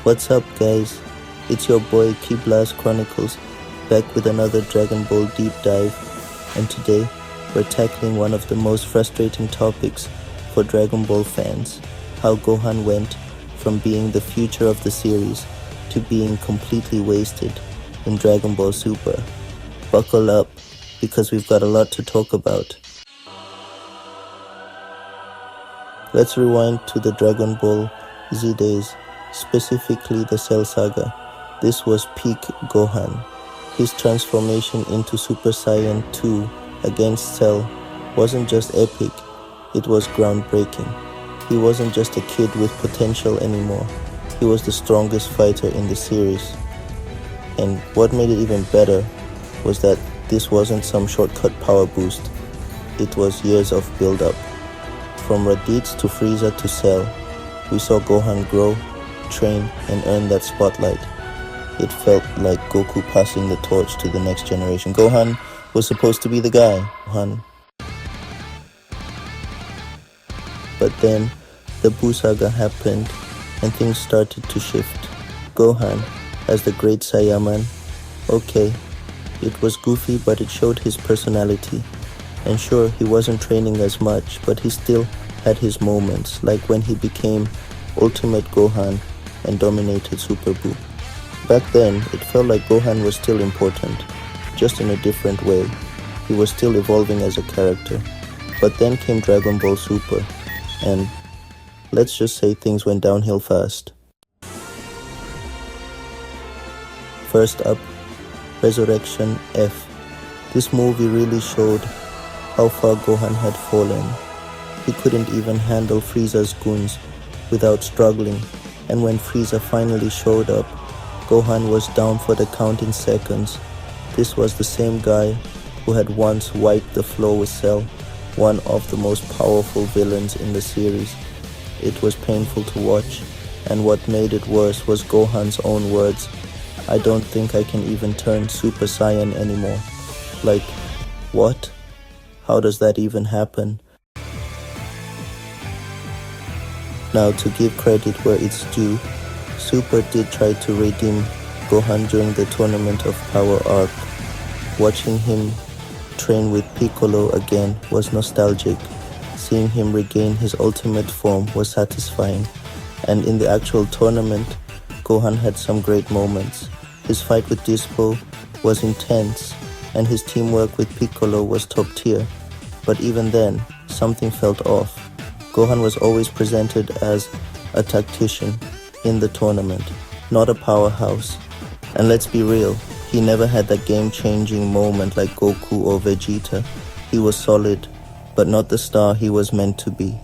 What's up, guys? It's your boy Keyblast Chronicles, back with another Dragon Ball deep dive, and today we're tackling one of the most frustrating topics for Dragon Ball fans: how Gohan went from being the future of the series to being completely wasted in Dragon Ball Super. Buckle up, because we've got a lot to talk about. Let's rewind to the Dragon Ball Z days, specifically the Cell Saga. This was peak Gohan. His transformation into Super Saiyan 2 against Cell wasn't just epic, it was groundbreaking. He wasn't just a kid with potential anymore, he was the strongest fighter in the series. And what made it even better was that this wasn't some shortcut power boost, it was years of build-up. From Raditz to Frieza to Cell, we saw Gohan grow, train, and earn that spotlight. It felt like Goku passing the torch to the next generation. Gohan was supposed to be the guy. But then, the Buu Saga happened, and things started to shift. Gohan, as the great Saiyaman, okay, it was goofy, but it showed his personality. And sure, he wasn't training as much, but he still had his moments, like when he became Ultimate Gohan and dominated Super Buu. Back then, it felt like Gohan was still important, just in a different way. He was still evolving as a character. But then came Dragon Ball Super, and let's just say things went downhill fast. First up, Resurrection F. This movie really showed how far Gohan had fallen. He couldn't even handle Frieza's goons without struggling, and when Frieza finally showed up, Gohan was down for the count in seconds. This was the same guy who had once wiped the floor with Cell, one of the most powerful villains in the series. It was painful to watch, and what made it worse was Gohan's own words: "I don't think I can even turn Super Saiyan anymore." Like, what? How does that even happen? Now, to give credit where it's due, Super did try to redeem Gohan during the Tournament of Power arc. Watching him train with Piccolo again was nostalgic. Seeing him regain his ultimate form was satisfying. And in the actual tournament, Gohan had some great moments. His fight with Dispo was intense, and his teamwork with Piccolo was top tier. But even then, something felt off. Gohan was always presented as a tactician in the tournament, not a powerhouse. And let's be real, he never had that game-changing moment like Goku or Vegeta. He was solid, but not the star he was meant to be.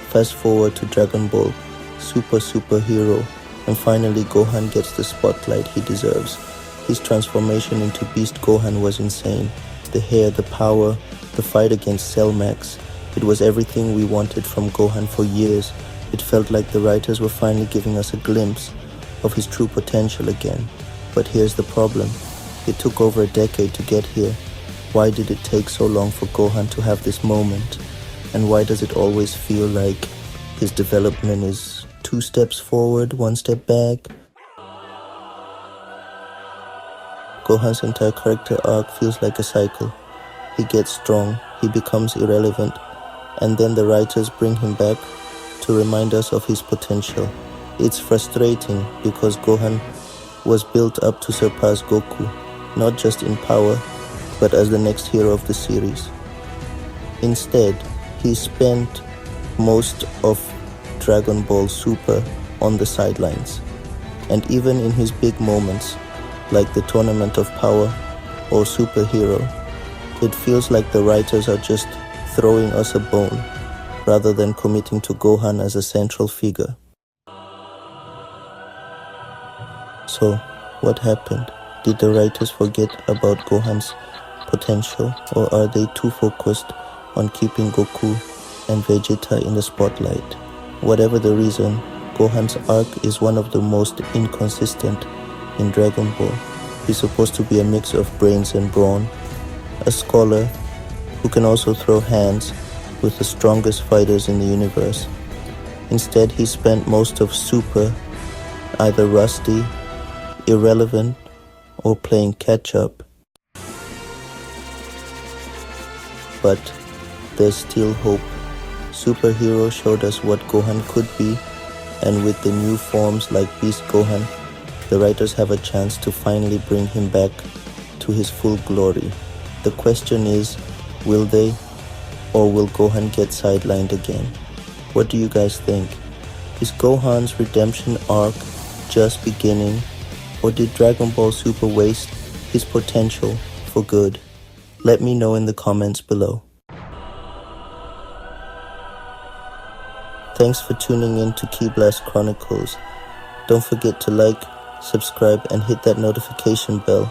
Fast forward to Dragon Ball Superhero, and finally Gohan gets the spotlight he deserves. His transformation into Beast Gohan was insane. The hair, the power, the fight against Cell Max. It was everything we wanted from Gohan for years. It felt like the writers were finally giving us a glimpse of his true potential again. But here's the problem. It took over a decade to get here. Why did it take so long for Gohan to have this moment? And why does it always feel like his development is 2 steps forward, 1 step back? Gohan's entire character arc feels like a cycle. He gets strong, he becomes irrelevant, and then the writers bring him back to remind us of his potential. It's frustrating because Gohan was built up to surpass Goku, not just in power, but as the next hero of the series. Instead, he spent most of Dragon Ball Super on the sidelines. And even in his big moments, like the Tournament of Power or Superhero, it feels like the writers are just throwing us a bone rather than committing to Gohan as a central figure. So, what happened? Did the writers forget about Gohan's potential, or are they too focused on keeping Goku and Vegeta in the spotlight? Whatever the reason, Gohan's arc is one of the most inconsistent in Dragon Ball. He's supposed to be a mix of brains and brawn, a scholar who can also throw hands with the strongest fighters in the universe. Instead, he spent most of Super either rusty, irrelevant, or playing catch-up. But there's still hope. Superhero showed us what Gohan could be, and with the new forms like Beast Gohan, the writers have a chance to finally bring him back to his full glory. The question is, will they, or will Gohan get sidelined again? What do you guys think? Is Gohan's redemption arc just beginning, or did Dragon Ball Super waste his potential for good? Let me know in the comments below. Thanks for tuning in to Ki Blast Chronicles. Don't forget to like, subscribe, and hit that notification bell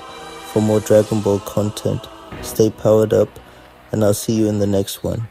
for more Dragon Ball content. Stay powered up, and I'll see you in the next one.